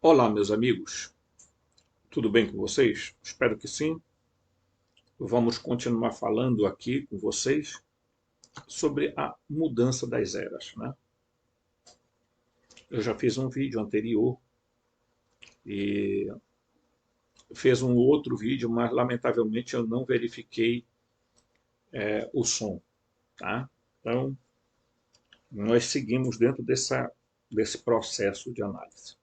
Olá, meus amigos, tudo bem com vocês? Espero que sim. Vamos continuar falando aqui com vocês sobre a mudança das eras, né? Eu já fiz um vídeo anterior e fiz um outro vídeo, mas lamentavelmente eu não verifiquei o som, tá? Então, nós seguimos dentro desse processo de análise.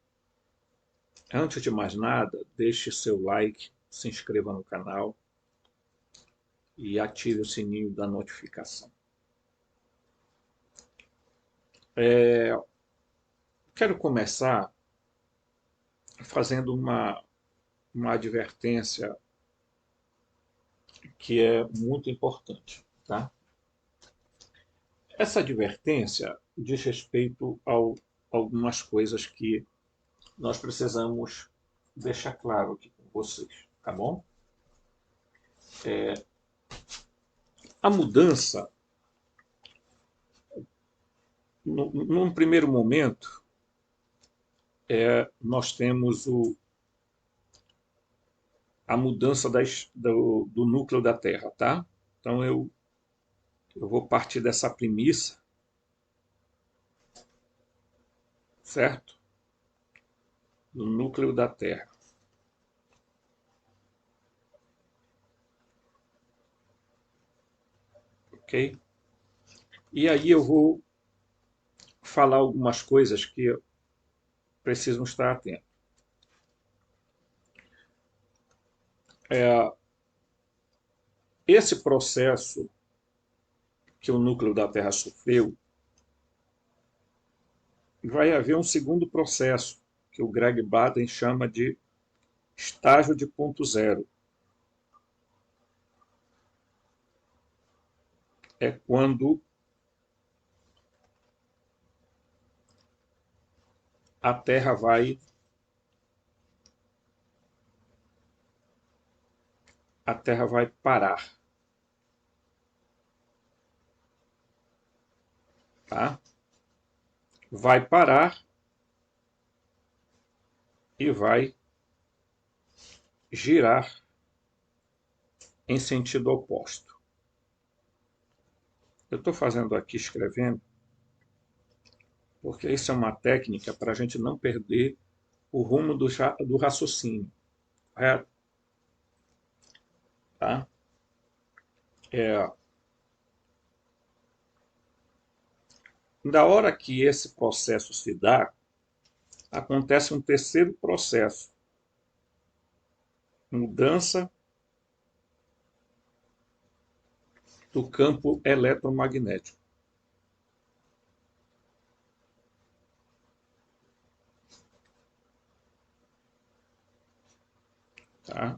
Antes de mais nada, deixe seu like, se inscreva no canal e ative o sininho da notificação. Quero começar fazendo uma advertência que é muito importante. Tá? Essa advertência diz respeito a algumas coisas que nós precisamos deixar claro aqui com vocês. Tá bom? A mudança, num primeiro momento, nós temos a mudança do núcleo da Terra. Tá? Então, eu vou partir dessa premissa, certo? Do núcleo da Terra. Ok? E aí eu vou falar algumas coisas que precisam estar atentos. Esse processo que o núcleo da Terra sofreu, vai haver um segundo processo, que o Greg Baden chama de estágio de ponto zero. É quando a Terra vai parar. Tá? Vai parar e vai girar em sentido oposto. Eu estou fazendo aqui, escrevendo, porque isso é uma técnica para a gente não perder o rumo do raciocínio. Correto? Tá? Da hora que esse processo se dá, acontece um terceiro processo, mudança do campo eletromagnético. Tá?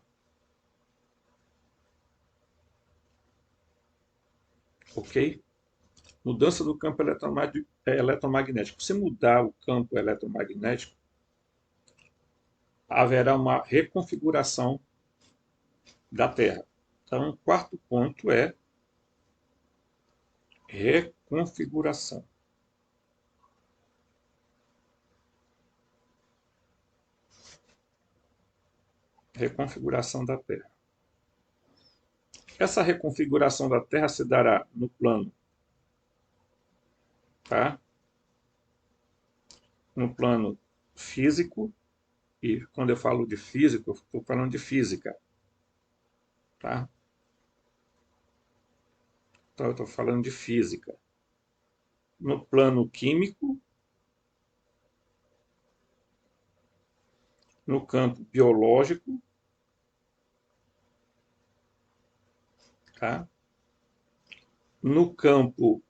Ok? Mudança do campo eletromagnético. Se mudar o campo eletromagnético, haverá uma reconfiguração da Terra. Então, o quarto ponto é reconfiguração. Reconfiguração da Terra. Essa reconfiguração da Terra se dará no plano, tá? No plano físico, e quando eu falo de físico, eu estou falando de física. Tá? Então, eu estou falando de física. No plano químico, no campo biológico, tá? No campo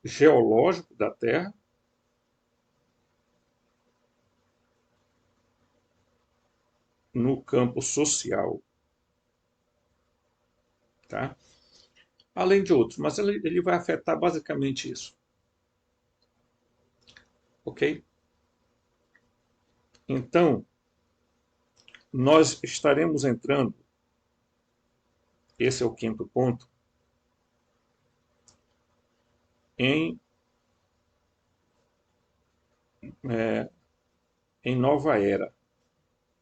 geológico da Terra, no campo social, tá? Além de outros, mas ele vai afetar basicamente isso. Ok? Então, nós estaremos entrando, esse é o quinto ponto, em em nova era,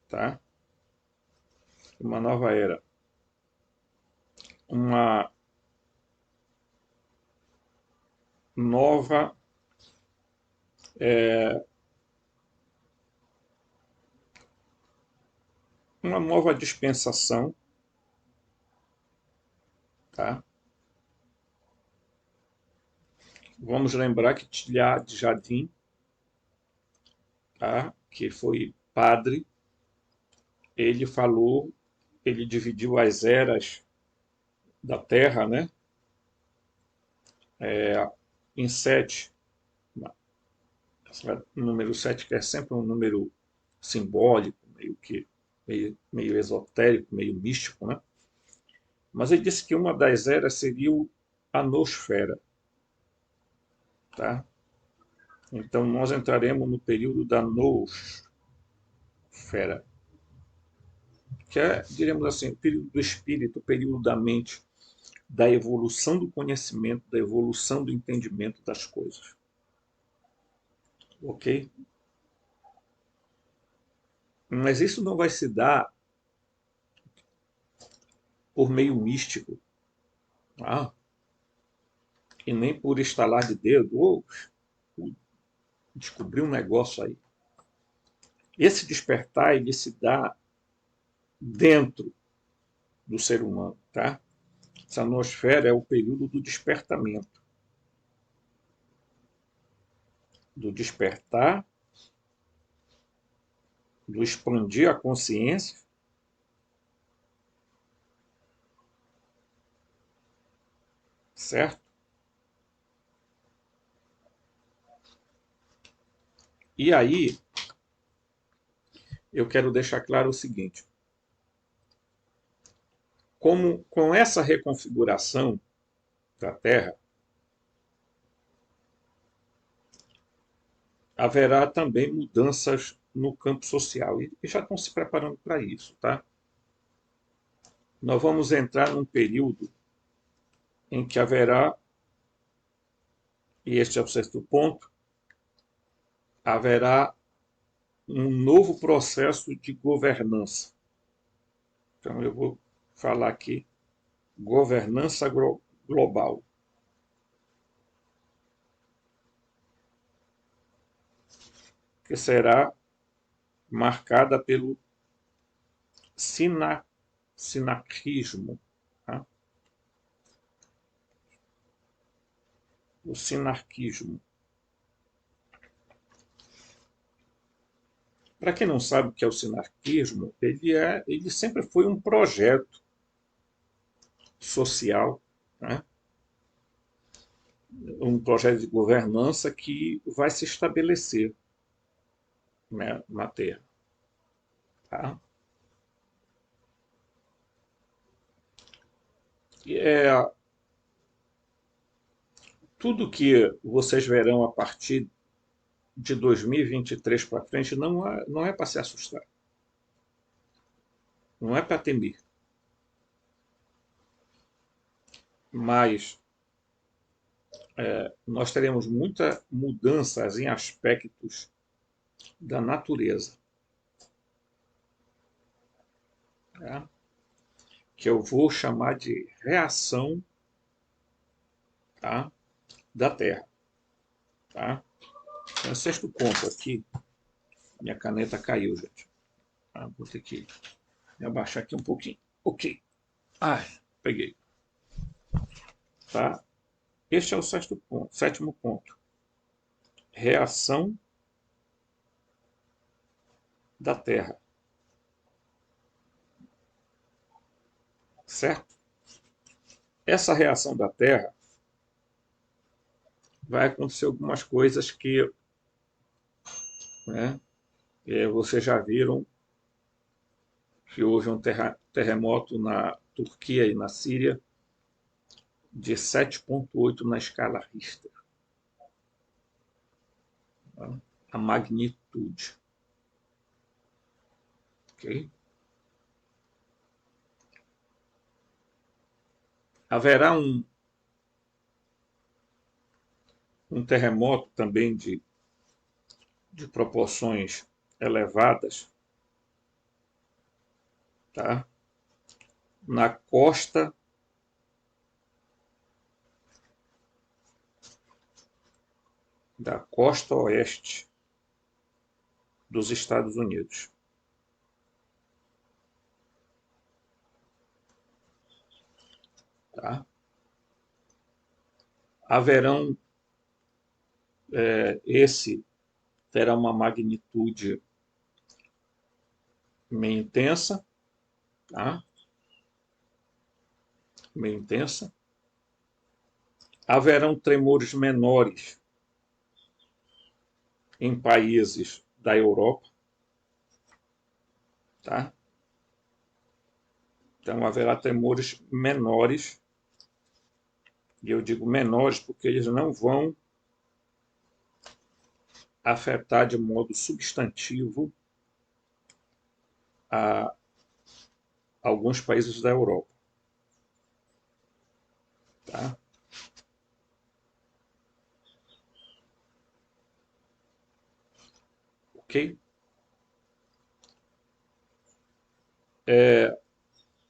tá? Uma nova era, uma nova uma nova dispensação, tá? Vamos lembrar que Tilhar de Jardim, tá? Que foi padre, ele falou, ele dividiu as eras da Terra, né? Em sete. O número 7 que é sempre um número simbólico, meio esotérico, meio místico, né? Mas ele disse que uma das eras seria a nosfera, tá? Então nós entraremos no período da nosfera, que é, diremos assim, o período do espírito, o período da mente, da evolução do conhecimento, da evolução do entendimento das coisas. Ok? Mas isso não vai se dar por meio místico, tá? E nem por estalar de dedo, ou descobrir um negócio aí. Esse despertar, ele se dá dentro do ser humano, tá? Essa nosfera é o período do despertamento. Do despertar, do expandir a consciência, certo? E aí, eu quero deixar claro o seguinte: como com essa reconfiguração da Terra, haverá também mudanças no campo social. E já estão se preparando para isso, tá? Nós vamos entrar num período em que haverá, e este é o sexto ponto, haverá um novo processo de governança. Então, eu vou falar aqui governança global, que será marcada pelo sinarquismo. Tá? O sinarquismo. Para quem não sabe o que é o sinarquismo, ele sempre foi um projeto social, né? Um projeto de governança que vai se estabelecer, né, na Terra. Tá? E tudo que vocês verão a partir de 2023 para frente não é para se assustar, não é para temer, mas nós teremos muitas mudanças em aspectos da natureza, tá? Que eu vou chamar de reação, tá? Da Terra. Tá? Então, sexto ponto aqui, minha caneta caiu, gente. Tá? Vou ter que me abaixar aqui um pouquinho. Ok. Ai, peguei. Tá? Este é o sexto ponto, sétimo ponto. Reação da Terra. Certo? Essa reação da Terra vai acontecer algumas coisas que, né, vocês já viram que houve um terremoto na Turquia e na Síria de 7,8 na escala Richter. Tá? A magnitude. Okay? Haverá um terremoto também de de proporções elevadas, tá? Na costa da costa oeste dos Estados Unidos. Tá? Haverão, esse terá uma magnitude meio intensa, tá? Meio intensa. Haverão tremores menores em países da Europa, tá? Então haverá tremores menores, e eu digo menores porque eles não vão afetar de modo substantivo a alguns países da Europa, tá? Ok?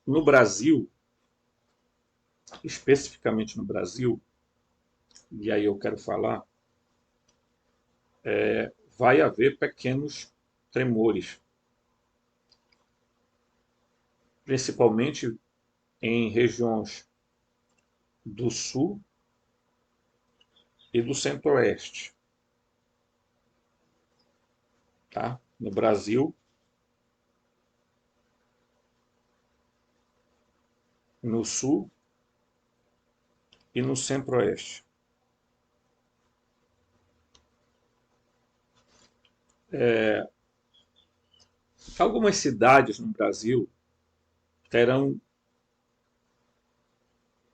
No Brasil, especificamente no Brasil, e aí eu quero falar, vai haver pequenos tremores, principalmente em regiões do sul e do centro-oeste, tá? No Brasil, no sul e no centro-oeste. Algumas cidades no Brasil terão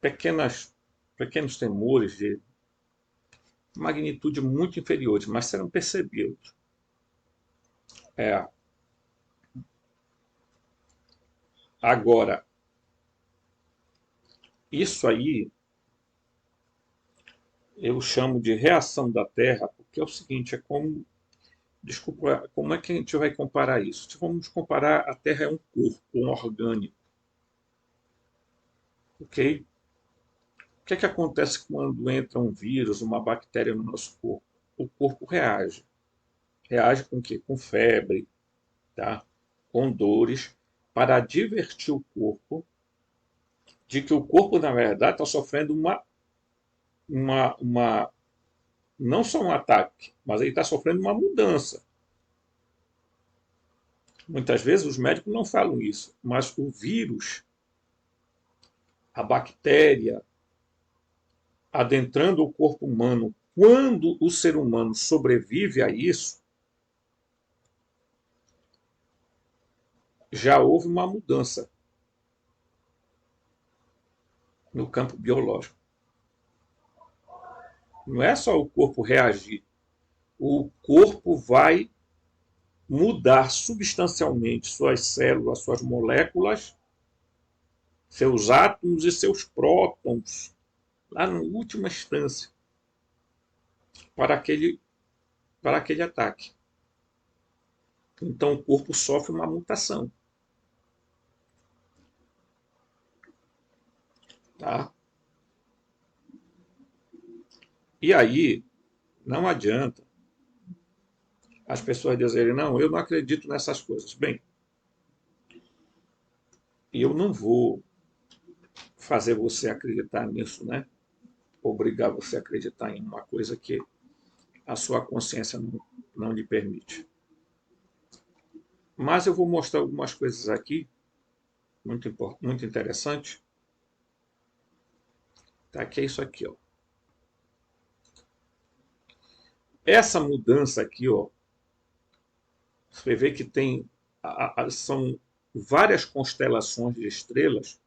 pequenos tremores de magnitude muito inferiores, mas serão percebidos. Agora, isso aí eu chamo de reação da Terra, porque é o seguinte, desculpa, como é que a gente vai comparar isso? Vamos comparar, a Terra é um corpo, um orgânico, ok? O que é que acontece quando entra um vírus, uma bactéria no nosso corpo? O corpo reage. Reage com o quê? Com febre, tá? Com dores, para advertir o corpo de que o corpo, na verdade, está sofrendo uma, não só um ataque, mas ele está sofrendo uma mudança. Muitas vezes os médicos não falam isso, mas o vírus, a bactéria, adentrando o corpo humano, quando o ser humano sobrevive a isso, já houve uma mudança no campo biológico. Não é só o corpo reagir, o corpo vai mudar substancialmente suas células, suas moléculas, seus átomos e seus prótons, lá na última instância, para aquele ataque. Então o corpo sofre uma mutação. Tá? E aí, não adianta as pessoas dizerem, não, eu não acredito nessas coisas. Bem, eu não vou fazer você acreditar nisso, né? Obrigar você a acreditar em uma coisa que a sua consciência não lhe permite. Mas eu vou mostrar algumas coisas aqui, muito interessantes, tá? Que é isso aqui, ó. Essa mudança aqui, ó, você vê que são várias constelações de estrelas,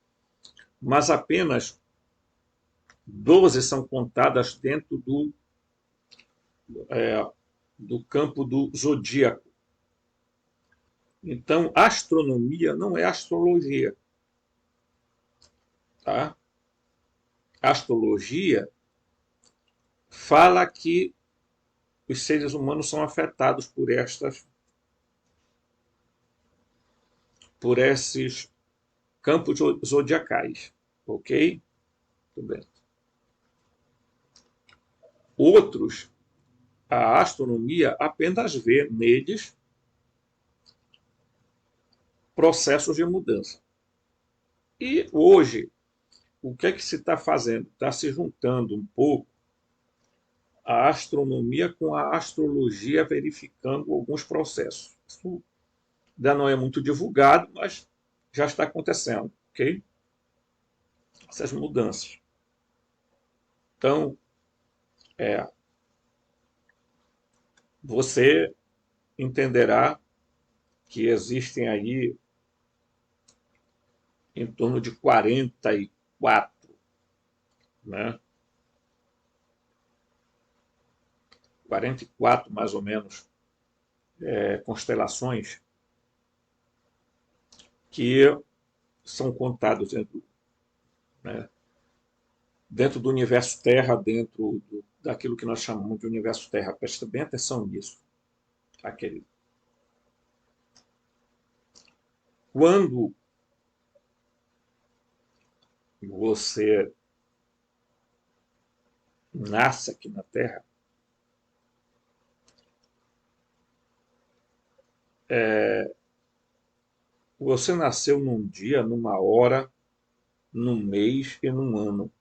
mas apenas 12 são contadas dentro do campo do zodíaco. Então, astronomia não é astrologia. Tá? Astrologia fala que os seres humanos são afetados por esses campos zodiacais, ok? Tudo bem. Outros, a astronomia apenas vê neles processos de mudança. E hoje, o que é que se está fazendo? Está se juntando um pouco a astronomia com a astrologia, verificando alguns processos. Isso ainda não é muito divulgado, mas já está acontecendo, ok? Essas mudanças. Então, você entenderá que existem aí em torno de 44, né? 44 mais ou menos, constelações que são contados né, dentro do universo Terra, daquilo que nós chamamos de universo Terra. Presta bem atenção nisso, tá, querido? Quando você nasce aqui na Terra, você nasceu num dia, numa hora, num mês e num ano,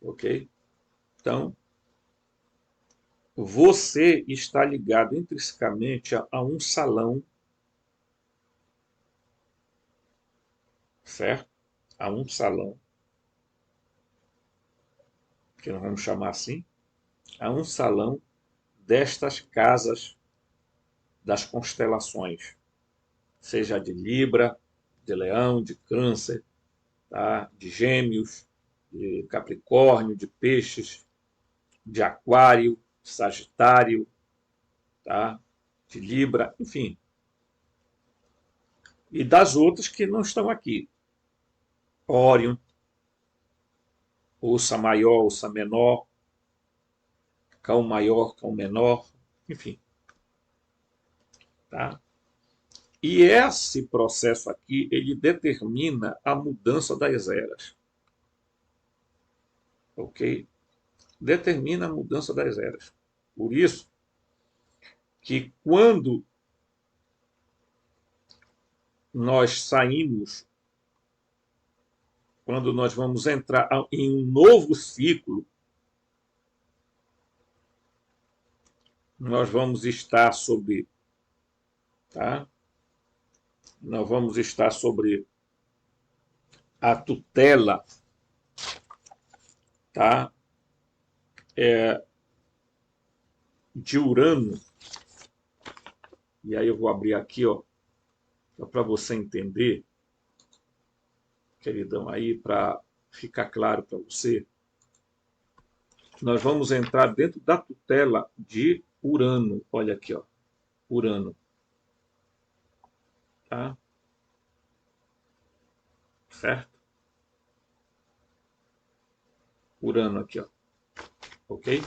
ok? Então, você está ligado intrinsecamente a um salão, certo? A um salão, que nós vamos chamar assim, a um salão destas casas das constelações, seja de Libra, de Leão, de Câncer, tá? De Gêmeos, de Capricórnio, de Peixes, de Aquário, de Sagitário, tá? De Libra, enfim. E das outras que não estão aqui. Órion, Ursa Maior, Ursa Menor, Cão Maior, Cão Menor, enfim. Tá? E esse processo aqui, ele determina a mudança das eras. Ok? Determina a mudança das eras. Por isso que nós saímos, quando nós vamos entrar em um novo ciclo, nós vamos estar sobre, tá? Nós vamos estar sobre a tutela, tá? De Urano. E aí eu vou abrir aqui, ó, para você entender, queridão, aí para ficar claro para você. Nós vamos entrar dentro da tutela de Urano. Olha aqui, ó, Urano, tá? Certo? Urano aqui, ó. Ok?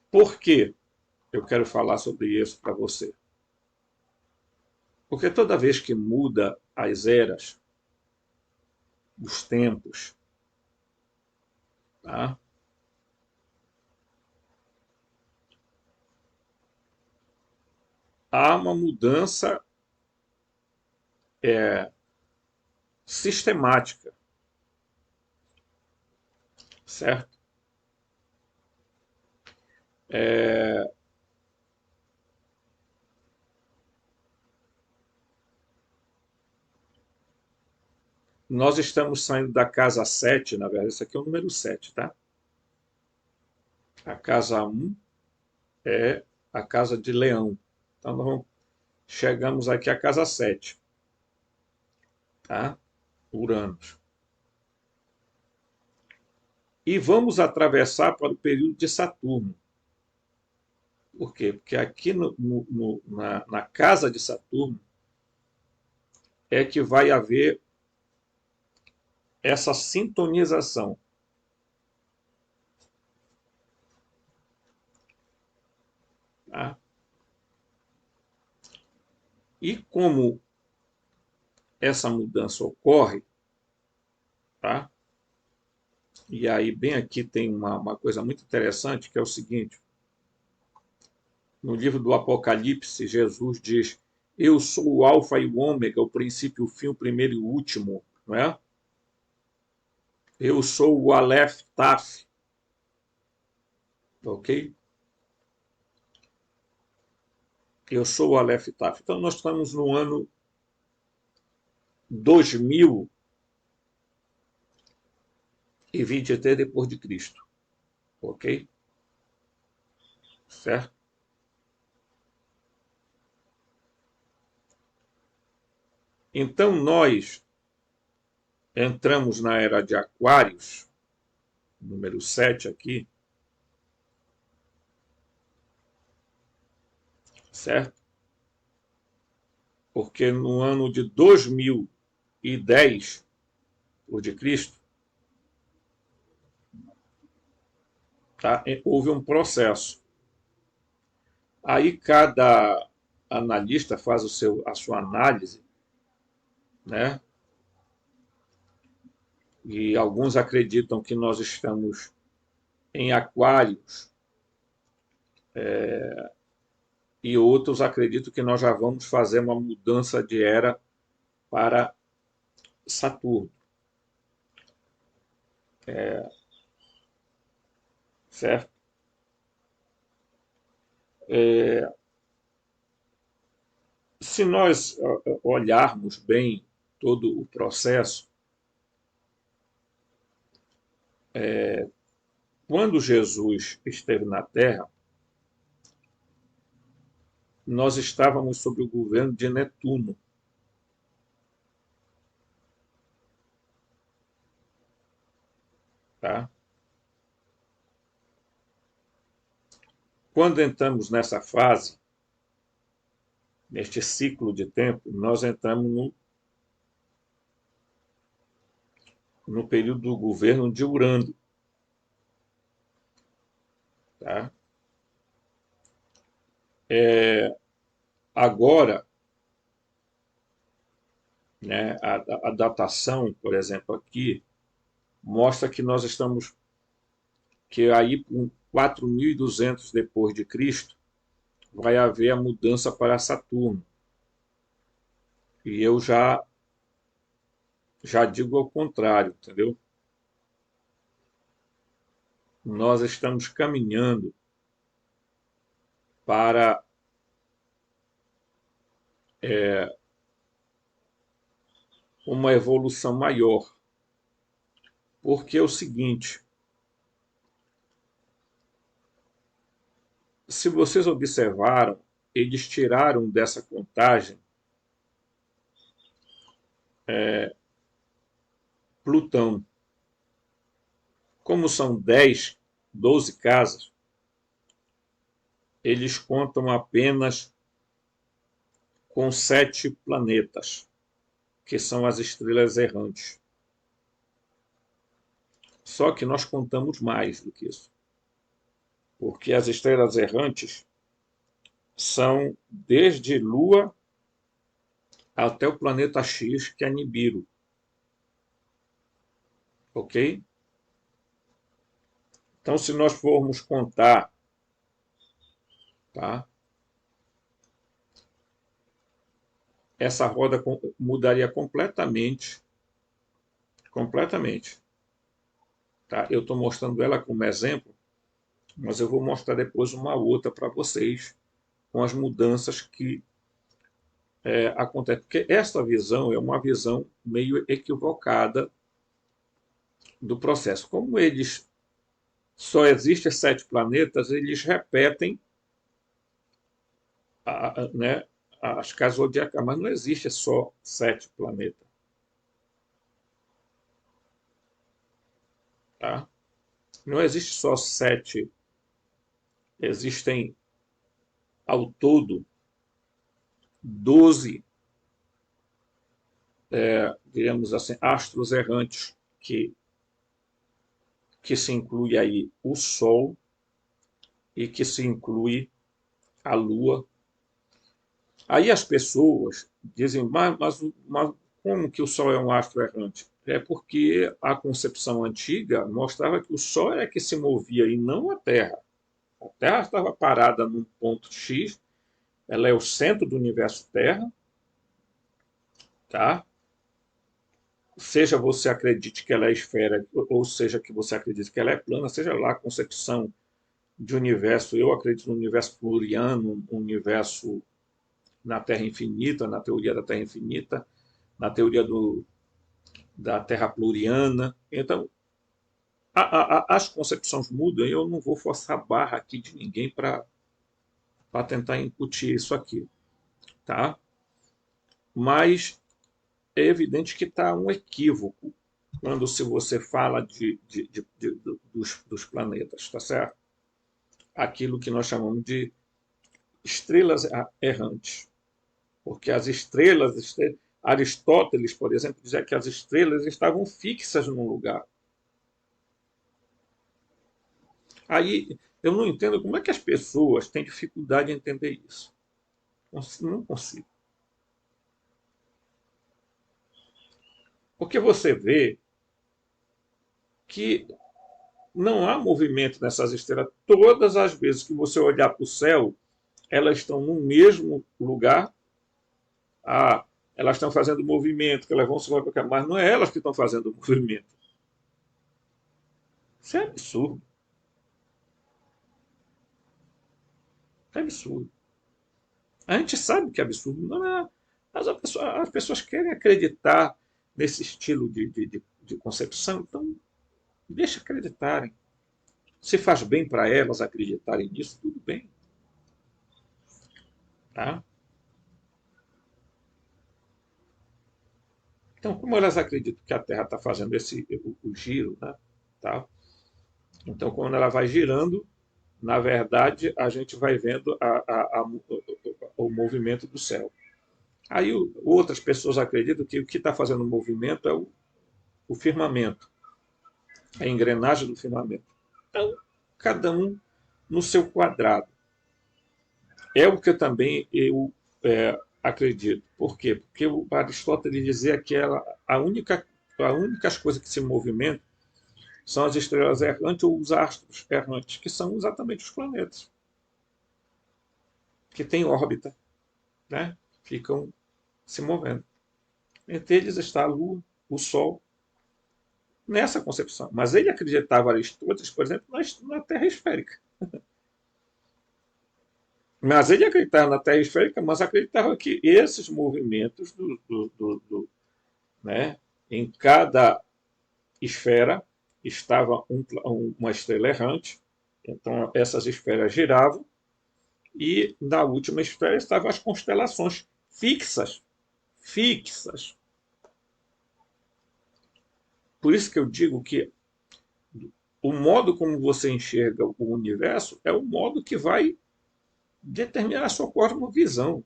Por que eu quero falar sobre isso para você? Porque toda vez que muda as eras, os tempos, tá? Há uma mudança sistemática, certo? Nós estamos saindo da casa 7, na verdade, isso aqui é o número 7, tá? A casa 1 é a casa de Leão. Então, chegamos aqui à casa 7, tá? Uranus. E vamos atravessar para o período de Saturno. Por quê? Porque aqui na casa de Saturno é que vai haver essa sintonização Tá? E como essa mudança ocorre, tá? E aí bem aqui tem uma coisa muito interessante, que é o seguinte: no livro do Apocalipse, Jesus diz: eu sou o alfa e o ômega, o princípio, o fim, o primeiro e o último, não é? Eu sou o Aleph Taf, ok? Eu sou o Aleph Taf. Então nós estamos no ano 2023 depois de Cristo, ok? Certo? Então nós entramos na era de Aquários, número 7 aqui, certo? Porque no ano de 2010 por de Cristo, tá? Houve um processo. Aí cada analista faz a sua análise, né? E alguns acreditam que nós estamos em Aquários, e outros acreditam que nós já vamos fazer uma mudança de era para Saturno, certo? É, se nós olharmos bem todo o processo, quando Jesus esteve na Terra, nós estávamos sob o governo de Netuno. Tá? Quando entramos nessa fase, neste ciclo de tempo, nós entramos no período do governo de Urano. Tá? Agora, né, a datação, por exemplo, aqui, mostra que nós estamos, que aí com 4.200 depois de Cristo, vai haver a mudança para Saturno. E eu já digo ao contrário, entendeu? Nós estamos caminhando para uma evolução maior. Porque é o seguinte: se vocês observaram, eles tiraram dessa contagem Plutão. Como são 10, 12 casas, eles contam apenas com 7 planetas, que são as estrelas errantes. Só que nós contamos mais do que isso. Porque as estrelas errantes são desde Lua até o planeta X, que é Nibiru. Ok? Então, se nós formos contar, tá? Essa roda mudaria completamente, completamente. Tá? Eu estou mostrando ela como exemplo, mas eu vou mostrar depois uma outra para vocês, com as mudanças que acontecem. Porque essa visão é uma visão meio equivocada do processo. Como eles só existem 7 planetas, eles repetem né, as casas zodiacais, mas não existe só 7 planetas. Tá? Não existe só 7, existem ao todo 12, digamos assim, astros errantes, que se inclui aí o Sol e que se inclui a Lua. Aí as pessoas dizem, mas como que o Sol é um astro errante? É porque a concepção antiga mostrava que o Sol é que se movia e não a Terra. A Terra estava parada num ponto X, ela é o centro do universo Terra, tá? Seja você acredite que ela é esfera, ou seja que você acredite que ela é plana, seja lá a concepção de universo, eu acredito no universo pluriano, um universo na Terra infinita, na teoria da Terra infinita, na teoria da Terra pluriana. Então, as concepções mudam e eu não vou forçar a barra aqui de ninguém para tentar incutir isso aqui, tá? Mas é evidente que está um equívoco quando se você fala dos planetas, tá certo? Aquilo que nós chamamos de estrelas errantes. Porque as estrelas, Aristóteles, por exemplo, dizia que as estrelas estavam fixas num lugar. Aí eu não entendo como é que as pessoas têm dificuldade em entender isso. Não consigo. Porque você vê que não há movimento nessas estrelas. Todas as vezes que você olhar para o céu, elas estão no mesmo lugar. Ah, elas estão fazendo movimento, que elas vão se movimentar, mas não é elas que estão fazendo o movimento. Isso é absurdo. É absurdo. A gente sabe que é absurdo, não é? Mas as pessoas querem acreditar nesse estilo de concepção, então deixa acreditarem. Se faz bem para elas acreditarem nisso, tudo bem. Tá? Então, como elas acreditam que a Terra está fazendo o giro, né? Tá? Então, quando ela vai girando, na verdade, a gente vai vendo o movimento do céu. Aí outras pessoas acreditam que o que está fazendo o movimento é o firmamento, a engrenagem do firmamento. Então, cada um no seu quadrado. É o que eu acredito. Por quê? Porque o Aristóteles dizia que a únicas coisas que se movimentam são as estrelas errantes ou os astros errantes, que são exatamente os planetas, que têm órbita, né? Ficam se movendo. Entre eles está a Lua, o Sol, nessa concepção. Mas ele acreditava, Aristóteles, por exemplo, na Terra esférica. Mas ele acreditava na Terra esférica, mas acreditava que esses movimentos né, em cada esfera estava uma estrela errante, então essas esferas giravam, e na última esfera estavam as constelações fixas. Fixas. Por isso que eu digo que o modo como você enxerga o universo é o modo que vai determinar a sua cosmovisão.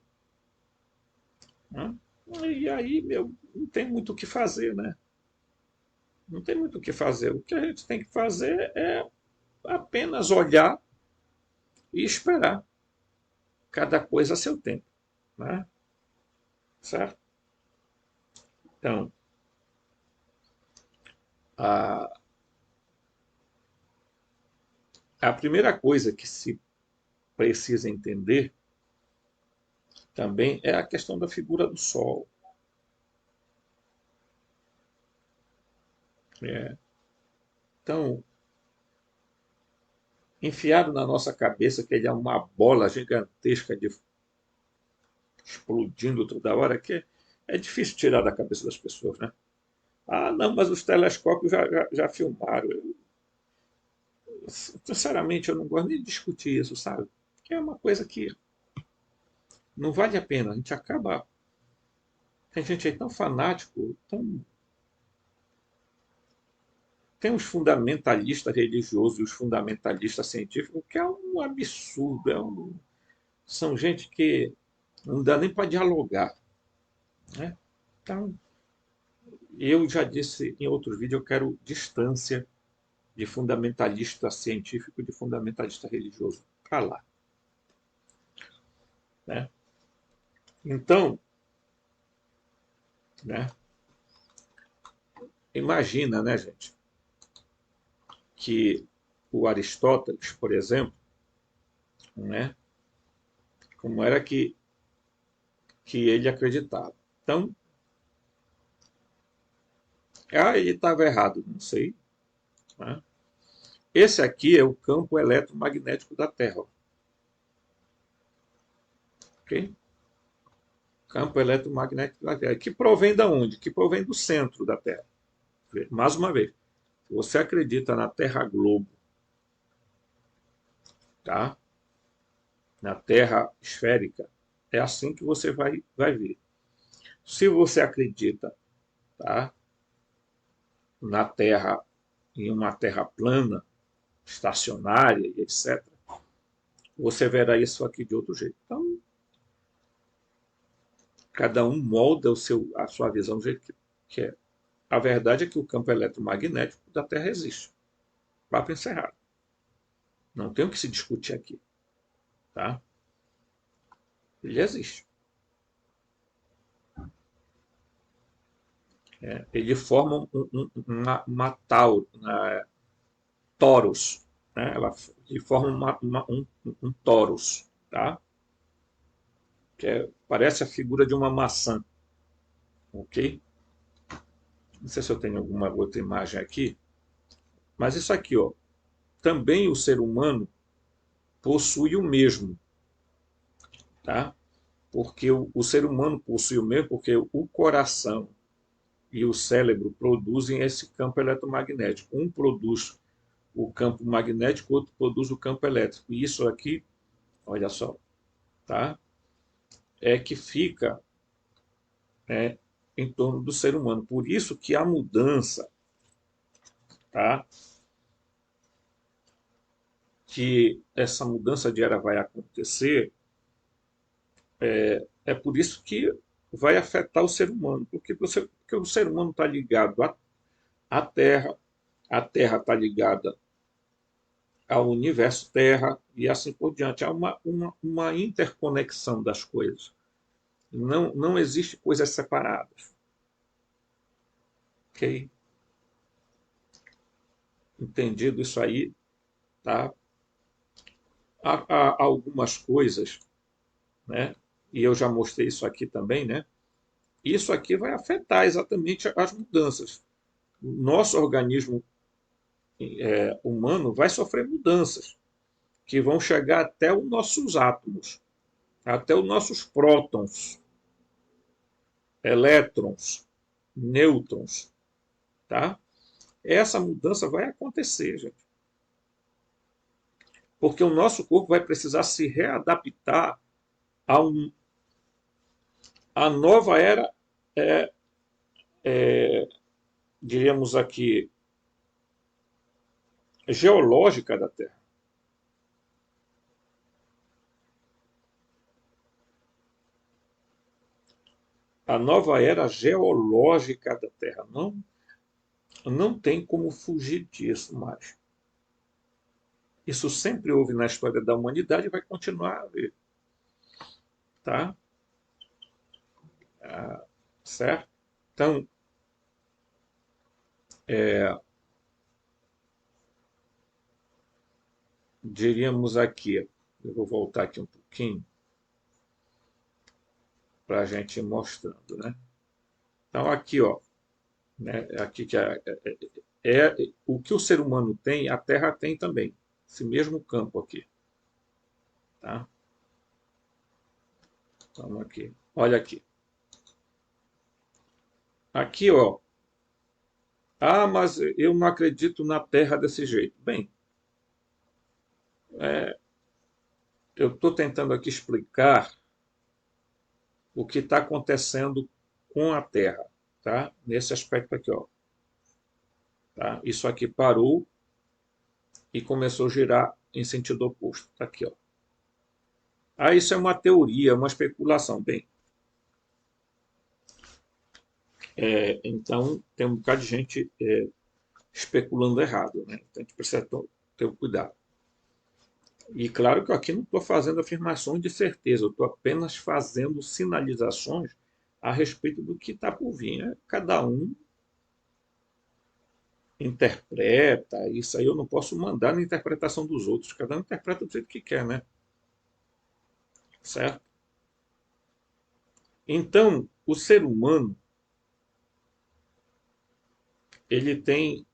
Né? E aí, meu, não tem muito o que fazer, né? Não tem muito o que fazer. O que a gente tem que fazer é apenas olhar e esperar. Cada coisa a seu tempo. Né? Certo? Então, a, a primeira coisa que se precisa entender também é a questão da figura do Sol. É. Então, enfiado na nossa cabeça que ele é uma bola gigantesca explodindo toda hora, que é difícil tirar da cabeça das pessoas, né? Ah, não, mas os telescópios já filmaram. Sinceramente, eu não gosto nem de discutir isso, sabe? Que é uma coisa que não vale a pena. A gente acaba. Tem gente aí tão fanático, tem os fundamentalistas religiosos e os fundamentalistas científicos, que é um absurdo. São gente que não dá nem para dialogar. Né? Então, eu já disse em outro vídeo, eu quero distância de fundamentalista científico e de fundamentalista religioso. Para lá. né? Então, né, imagina, né, gente, que o Aristóteles, por exemplo, né, como era que ele acreditava. Então, ele estava errado, não sei. Né? Esse aqui é o campo eletromagnético da Terra. Ok? Campo eletromagnético da Terra. Que provém da onde? Que provém do centro da Terra. Mais uma vez, se você acredita na Terra Globo, tá? Na Terra esférica, é assim que você vai ver. Se você acredita, tá? Na Terra, em uma Terra plana, estacionária e etc., você verá isso aqui de outro jeito. Então, cada um molda a sua visão do jeito que quer. A verdade é que o campo eletromagnético da Terra existe. Papo encerrado. Não tem o que se discutir aqui. Tá? Ele existe. Ele forma uma torus. Né? Ele forma um torus. Tá? Parece a figura de uma maçã. Ok? Não sei se eu tenho alguma outra imagem aqui. Mas isso aqui, ó, também o ser humano possui o mesmo. Tá? Porque o ser humano possui o mesmo, porque o coração e o cérebro produzem esse campo eletromagnético. Um produz o campo magnético, o outro produz o campo elétrico. E isso aqui, olha só, tá? É que fica, né, em torno do ser humano. Por isso que a mudança, tá? Que essa mudança de era vai acontecer, é por isso que vai afetar o ser humano, porque o ser humano está ligado à Terra, a Terra está ligada ao universo Terra e assim por diante. Há uma interconexão das coisas. Não existe coisas separadas. Ok? Entendido isso aí, tá? Há algumas coisas, né? E eu já mostrei isso aqui também, né? Isso aqui vai afetar exatamente as mudanças. O nosso organismo humano vai sofrer mudanças que vão chegar até os nossos átomos, até os nossos prótons, elétrons, nêutrons, tá? Essa mudança vai acontecer, gente. Porque o nosso corpo vai precisar se readaptar a a nova era, é, diríamos aqui, geológica da Terra. A nova era geológica da Terra. Não tem como fugir disso mais. Isso sempre houve na história da humanidade e vai continuar a haver. Tá? Certo? Então, diríamos aqui, eu vou voltar aqui um pouquinho para a gente ir mostrando, né? Então, aqui, ó, né, aqui que o que o ser humano tem, a Terra tem também. Esse mesmo campo aqui. Tá? Então, aqui. Olha aqui. Aqui, ó. Ah, mas eu não acredito na Terra desse jeito. Bem, eu estou tentando aqui explicar o que está acontecendo com a Terra, tá? Nesse aspecto aqui, ó. Tá? Isso aqui parou e começou a girar em sentido oposto. Tá aqui, ó. Ah, isso é uma teoria, uma especulação. Bem, então tem um bocado de gente especulando errado, né? Então a gente precisa ter o cuidado. E claro que eu aqui não estou fazendo afirmações de certeza, eu estou apenas fazendo sinalizações a respeito do que está por vir. Cada um interpreta, isso aí eu não posso mandar na interpretação dos outros, cada um interpreta do jeito que quer, né? Certo? Então, o ser humano, ele tem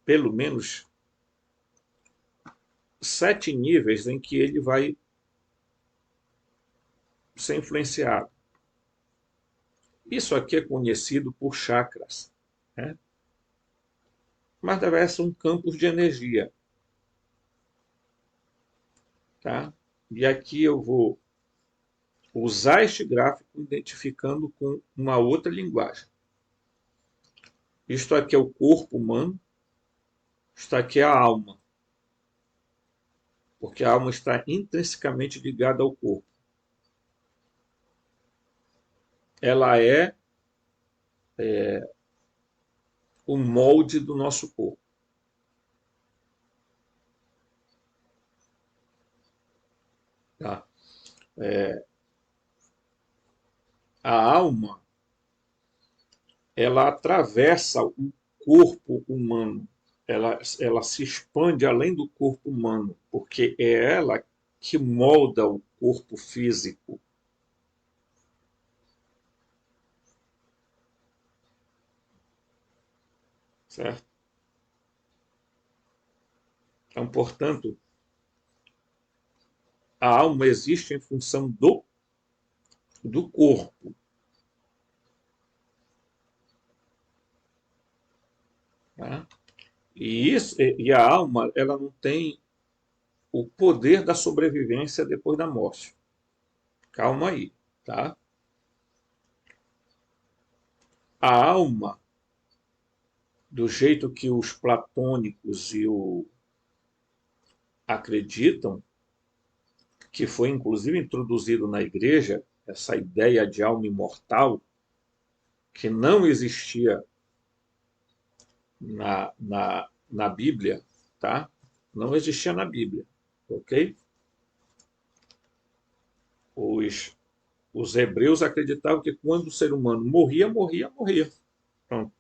pelo menos 7 níveis em que ele vai ser influenciado. Isso aqui é conhecido por chakras, né? Mas deve ser um campos de energia, tá? E aqui eu vou usar este gráfico identificando com uma outra linguagem. Isto aqui é o corpo humano, isto aqui é a alma, porque a alma está intrinsecamente ligada ao corpo. Ela é o molde do nosso corpo. Tá? A alma, ela atravessa o corpo humano, ela se expande além do corpo humano, porque é ela que molda o corpo físico. Certo? Então, portanto, a alma existe em função do corpo. Tá? E a alma, ela não tem o poder da sobrevivência depois da morte. Calma aí, tá? A alma, do jeito que os platônicos acreditam, que foi inclusive introduzido na igreja, essa ideia de alma imortal, que não existia na Bíblia, tá? Não existia na Bíblia, ok? Os, os hebreus acreditavam que quando o ser humano morria, morria, morria. Pronto.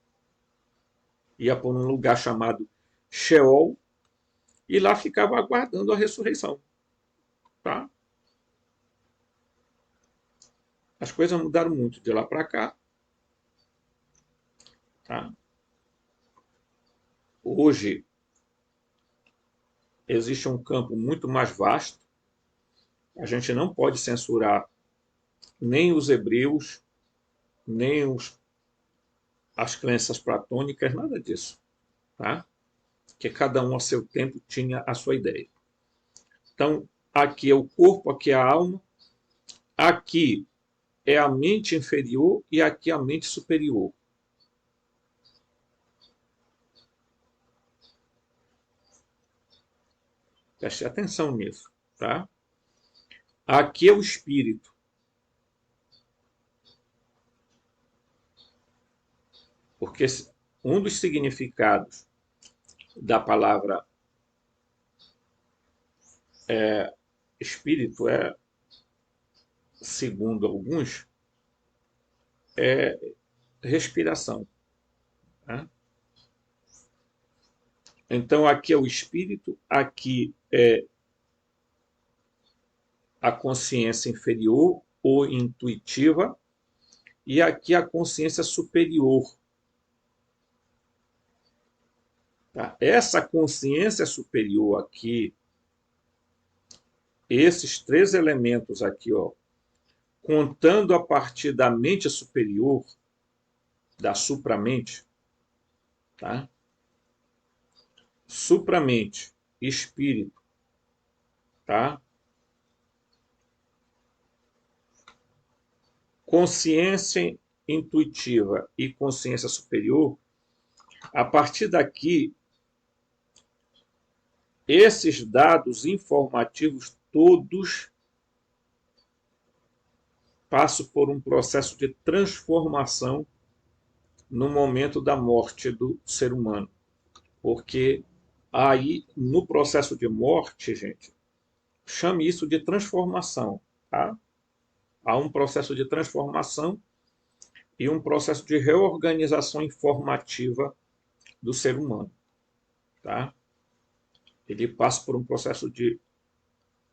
Ia para um lugar chamado Sheol e lá ficava aguardando a ressurreição, tá? As coisas mudaram muito de lá para cá, tá? Hoje existe um campo muito mais vasto. A gente não pode censurar nem os hebreus, nem as crenças platônicas, nada disso, tá? Que cada um a seu tempo tinha a sua ideia. Então, aqui é o corpo, aqui é a alma, aqui é a mente inferior e aqui a mente superior. Preste atenção nisso, tá? Aqui é o espírito, porque um dos significados da palavra espírito é, segundo alguns, é respiração. Tá? Então, aqui é o espírito, aqui é a consciência inferior ou intuitiva, e aqui a consciência superior. Tá? Essa consciência superior aqui, esses 3 elementos aqui, ó, contando a partir da mente superior, da supramente, tá? Supramente, espírito, tá? Consciência intuitiva e consciência superior, a partir daqui, esses dados informativos todos passam por um processo de transformação no momento da morte do ser humano. Porque aí, no processo de morte, gente, chame isso de transformação. Tá? Há um processo de transformação e um processo de reorganização informativa do ser humano. Tá? Ele passa por um processo de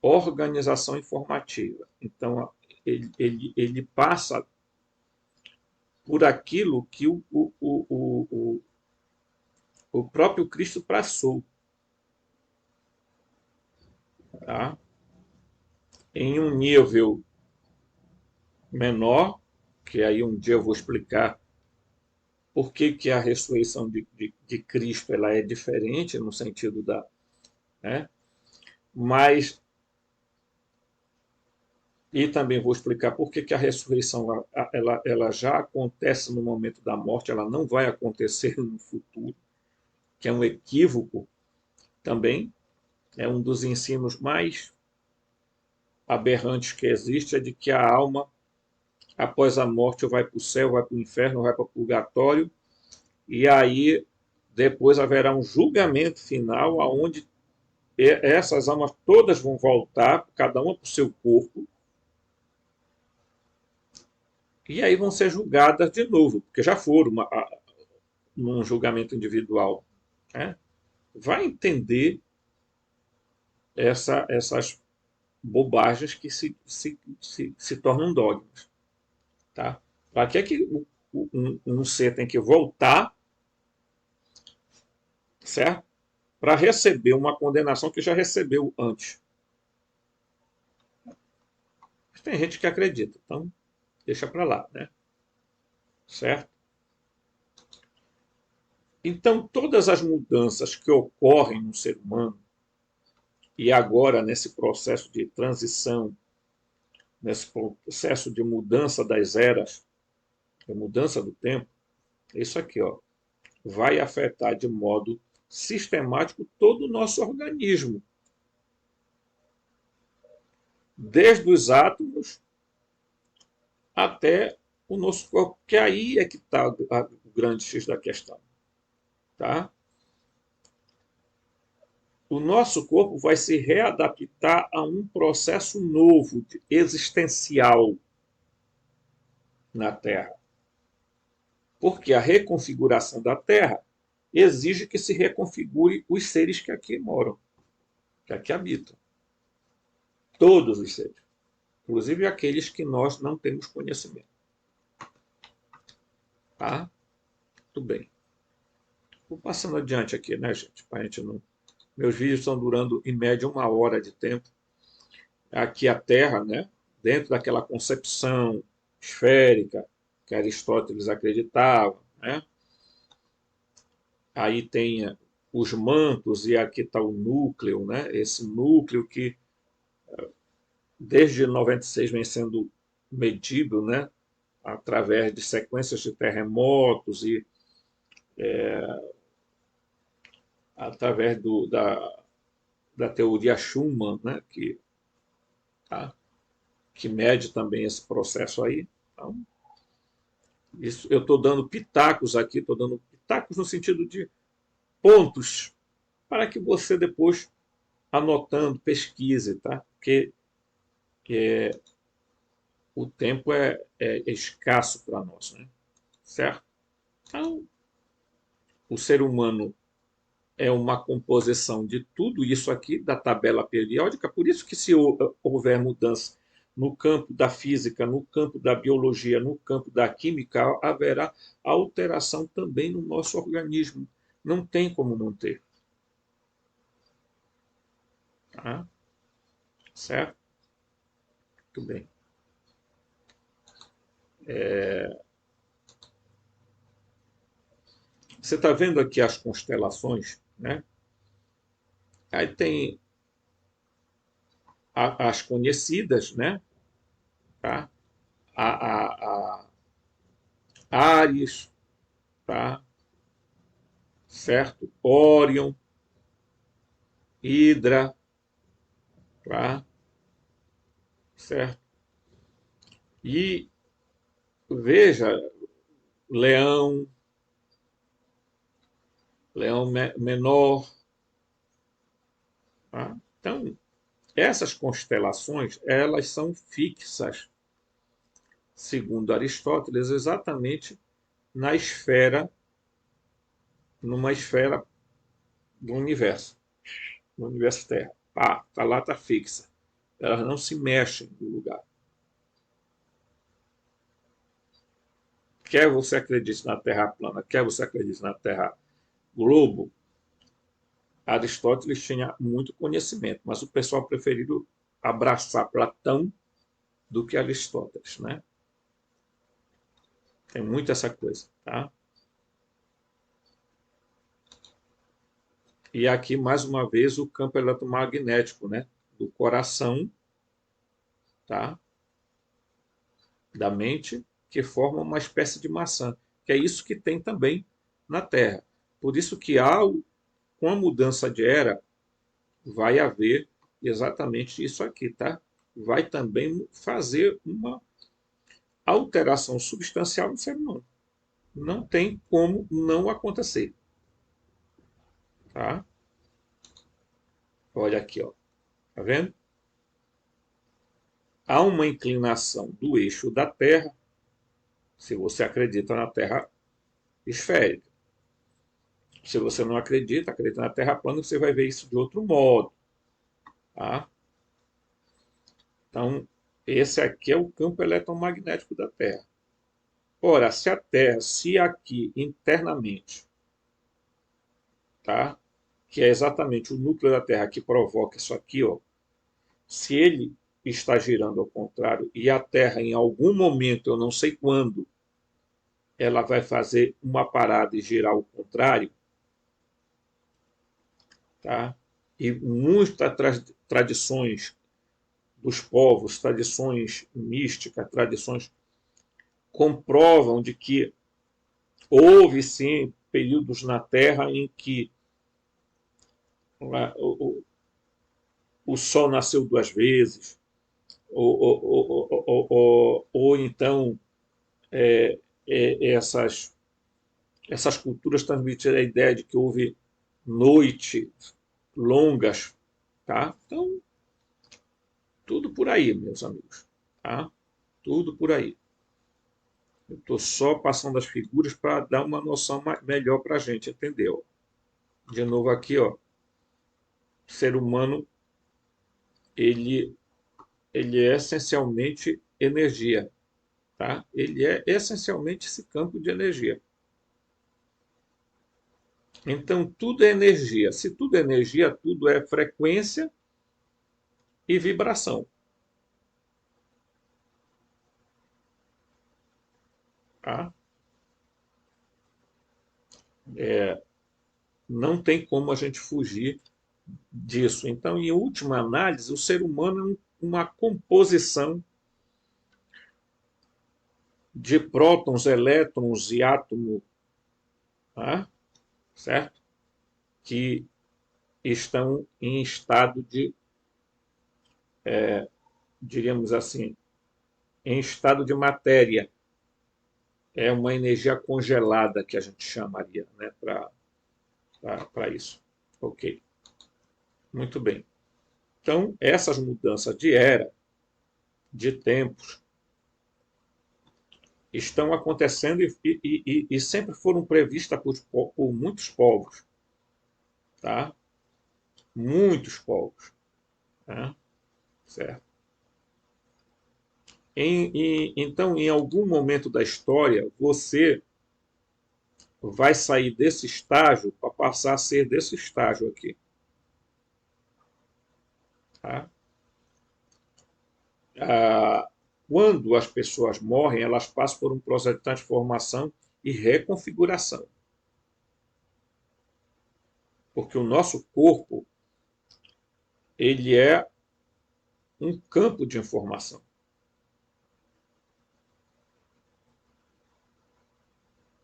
organização informativa. Então, ele passa por aquilo que o próprio Cristo passou. Tá? Em um nível menor, que aí um dia eu vou explicar por que a ressurreição de Cristo ela é diferente no sentido da... Né? Mas, e também vou explicar por que a ressurreição ela já acontece no momento da morte, ela não vai acontecer no futuro, que é um equívoco também, é um dos ensinos mais aberrantes que existe, é de que a alma, após a morte, vai para o céu, vai para o inferno, vai para o purgatório, e aí depois haverá um julgamento final, onde essas almas todas vão voltar, cada uma para o seu corpo, e aí vão ser julgadas de novo, porque já foram num julgamento individual. Né? Vai entender essas bobagens que se tornam dogmas. Tá? Para que é que um ser tem que voltar, certo? Para receber uma condenação que já recebeu antes. Mas tem gente que acredita, então deixa para lá, né? Certo? Então, todas as mudanças que ocorrem no ser humano, e agora nesse processo de transição, nesse processo de mudança das eras, de mudança do tempo, é isso aqui, ó, vai afetar de modo sistemático todo o nosso organismo, desde os átomos até o nosso corpo, que aí é que está o grande X da questão. Tá? O nosso corpo vai se readaptar a um processo novo, existencial na Terra. Porque a reconfiguração da Terra exige que se reconfigure os seres que aqui moram, que aqui habitam. Todos os seres. Inclusive aqueles que nós não temos conhecimento. Tá? Tudo bem. Vou passando adiante aqui, né, gente? Para a gente não... Meus vídeos estão durando, em média, 1 hora de tempo. Aqui a Terra, né? Dentro daquela concepção esférica que Aristóteles acreditava, né? Aí tem os mantos e aqui está o núcleo, né? Esse núcleo que desde 96 vem sendo medido, né? Através de sequências de terremotos e através da teoria Schumann, né? Tá? Que mede também esse processo aí. Então, isso, eu estou dando pitacos aqui, estou dando pitacos no sentido de pontos, para que você depois, anotando, pesquise, tá? Porque o tempo é escasso para nós, né? Certo? Então, o ser humano é uma composição de tudo isso aqui, da tabela periódica, por isso que se houver mudança no campo da física, no campo da biologia, no campo da química, haverá alteração também no nosso organismo. Não tem como não ter. Tá? Certo? Muito bem. Você está vendo aqui as constelações, né? Aí tem as conhecidas, né? Tá? A Áries, tá? Certo? Órion, Hidra, tá? Certo? E veja, Leão, Leão menor, tá? Então, essas constelações, elas são fixas, segundo Aristóteles, exatamente na esfera, numa esfera do universo, no universo Terra. Tá lá, tá fixa. Elas não se mexem do lugar. Quer você acredite na Terra plana, quer você acredite na Terra globo, Aristóteles tinha muito conhecimento, mas o pessoal preferiu abraçar Platão do que Aristóteles, né? Tem muito essa coisa, tá? E aqui, mais uma vez, o campo eletromagnético, né? Do coração, tá? Da mente, que forma uma espécie de maçã, que é isso que tem também na Terra. Por isso que com a mudança de era, vai haver exatamente isso aqui, tá? Vai também fazer uma alteração substancial no ser humano. Não tem como não acontecer, tá? Olha aqui, ó. Tá vendo? Há uma inclinação do eixo da Terra, se você acredita na Terra esférica. Se você não acredita, acredita na Terra plana, você vai ver isso de outro modo, tá? Então, esse aqui é o campo eletromagnético da Terra. Ora, se a Terra, se aqui internamente, tá? Que é exatamente o núcleo da Terra que provoca isso aqui, ó, se ele está girando ao contrário e a Terra, em algum momento, eu não sei quando, ela vai fazer uma parada e girar ao contrário, tá? E muitas tradições dos povos, tradições místicas, tradições comprovam de que houve sim períodos na Terra em que o Sol nasceu duas vezes, ou então essas culturas transmitiram a ideia de que houve noites longas, tá? Então, tudo por aí, meus amigos, tá? Tudo por aí. Eu estou só passando as figuras para dar uma noção melhor para a gente, entendeu? De novo aqui, ó, o ser humano, ele, ele é essencialmente energia, tá? Ele é essencialmente esse campo de energia. Então, tudo é energia. Se tudo é energia, tudo é frequência e vibração. Tá? Não tem como a gente fugir disso. Então, em última análise, o ser humano é uma composição de prótons, elétrons e átomos, tá? Certo? Que estão em estado de, diríamos assim, em estado de matéria. É uma energia congelada que a gente chamaria, né, para isso. Ok, muito bem. Então, essas mudanças de era, de tempos, estão acontecendo e sempre foram previstas por muitos povos, tá? Muitos povos, tá? Certo? Então, em algum momento da história, você vai sair desse estágio para passar a ser desse estágio aqui, tá? Ah, quando as pessoas morrem, elas passam por um processo de transformação e reconfiguração, porque o nosso corpo ele é um campo de informação.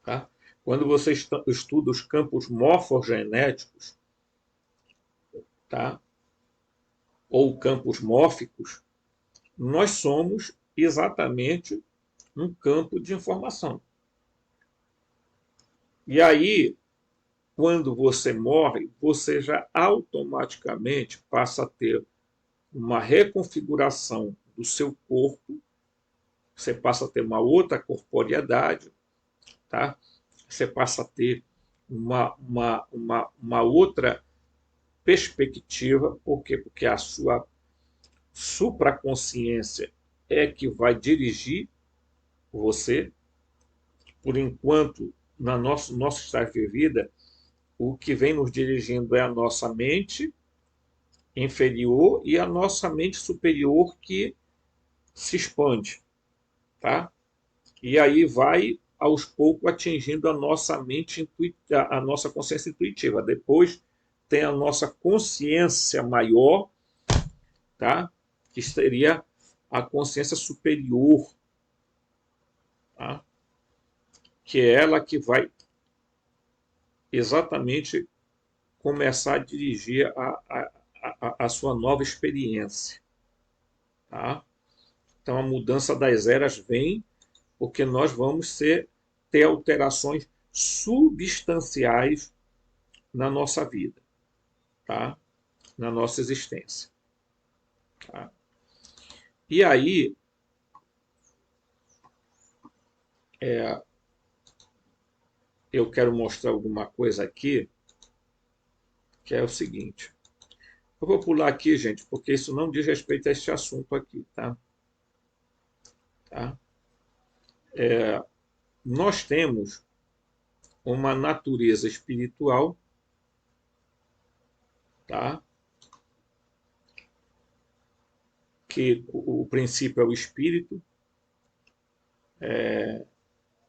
Tá? Quando você estuda os campos morfogenéticos, tá? Ou campos mórficos, nós somos exatamente um campo de informação. E aí, quando você morre, você já automaticamente passa a ter uma reconfiguração do seu corpo, você passa a ter uma outra corporeidade, tá? Você passa a ter uma outra perspectiva. Por quê? Porque a sua supraconsciência é que vai dirigir você. Por enquanto, na nosso estágio de vida, o que vem nos dirigindo é a nossa mente inferior e a nossa mente superior que se expande, tá? E aí vai aos poucos atingindo a nossa mente, a nossa consciência intuitiva. Depois tem a nossa consciência maior, tá? Que seria a consciência superior, tá? Que é ela que vai exatamente começar a dirigir a sua nova experiência, tá? Então a mudança das eras vem porque nós vamos ter alterações substanciais na nossa vida, tá? Na nossa existência. Tá? E aí, eu quero mostrar alguma coisa aqui, que é o seguinte. Eu vou pular aqui, gente, porque isso não diz respeito a este assunto aqui, tá? Tá? Nós temos uma natureza espiritual, tá? Que o princípio é o espírito,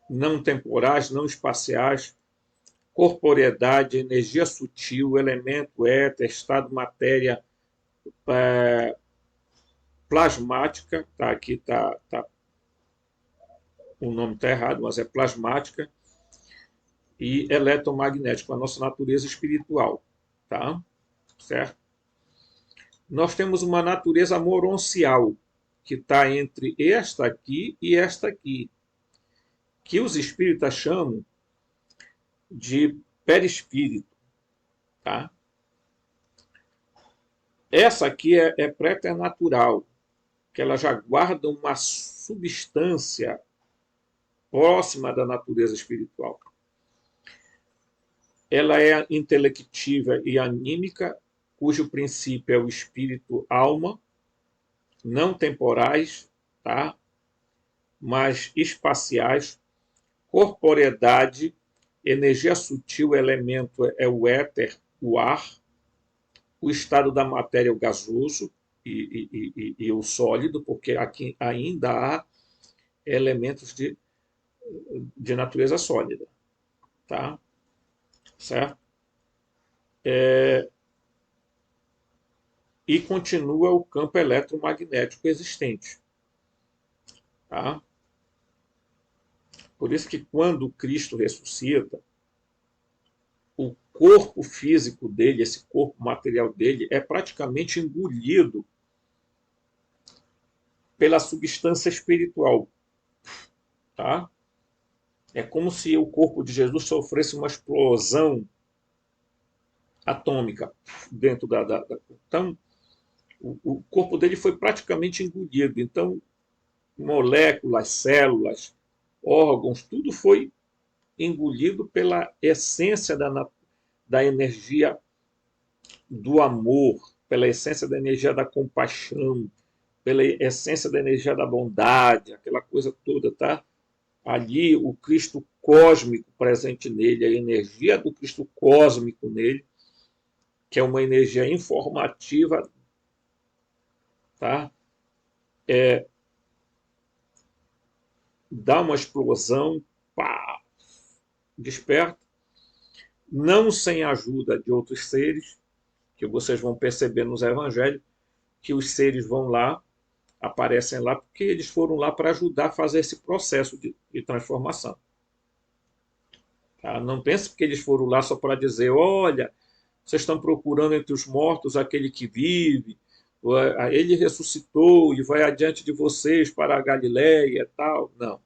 não temporais, não espaciais, corporeidade, energia sutil, elemento éter, estado matéria plasmática, tá? Aqui o nome está errado, mas é plasmática, e eletromagnética, a nossa natureza espiritual, tá? Certo? Nós temos uma natureza moroncial, que está entre esta aqui e esta aqui, que os espíritas chamam de perispírito, tá? Essa aqui é preternatural, que ela já guarda uma substância próxima da natureza espiritual. Ela é intelectiva e anímica, cujo princípio é o espírito-alma, não temporais, tá? Mas espaciais, corporeidade, energia sutil, elemento é o éter, o ar, o estado da matéria, o gasoso e o sólido, porque aqui ainda há elementos de natureza sólida, tá? Certo? E continua o campo eletromagnético existente, tá? Por isso que quando Cristo ressuscita, o corpo físico dele, esse corpo material dele, é praticamente engolido pela substância espiritual, tá? É como se o corpo de Jesus sofresse uma explosão atômica dentro Então, o corpo dele foi praticamente engolido. Então, moléculas, células, órgãos, tudo foi engolido pela essência da energia do amor, pela essência da energia da compaixão, pela essência da energia da bondade, aquela coisa toda, tá? Ali o Cristo cósmico presente nele, a energia do Cristo cósmico nele, que é uma energia informativa, tá? Dá uma explosão, pá, desperta, não sem a ajuda de outros seres, que vocês vão perceber nos evangelhos, que os seres vão lá, aparecem lá, porque eles foram lá para ajudar a fazer esse processo de transformação. Tá? Não pense que eles foram lá só para dizer, olha, vocês estão procurando entre os mortos aquele que vive, ele ressuscitou e vai adiante de vocês para a Galileia e tal. Não.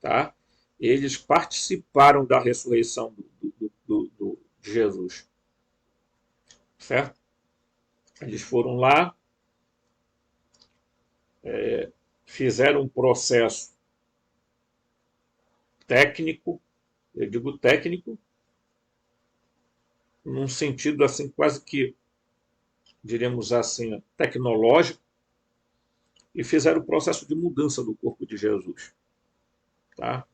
Tá? Eles participaram da ressurreição de Jesus. Certo? Eles foram lá fizeram um processo técnico, eu digo técnico, num sentido assim quase que, diríamos assim, tecnológico, e fizeram o processo de mudança do corpo de Jesus. Tá?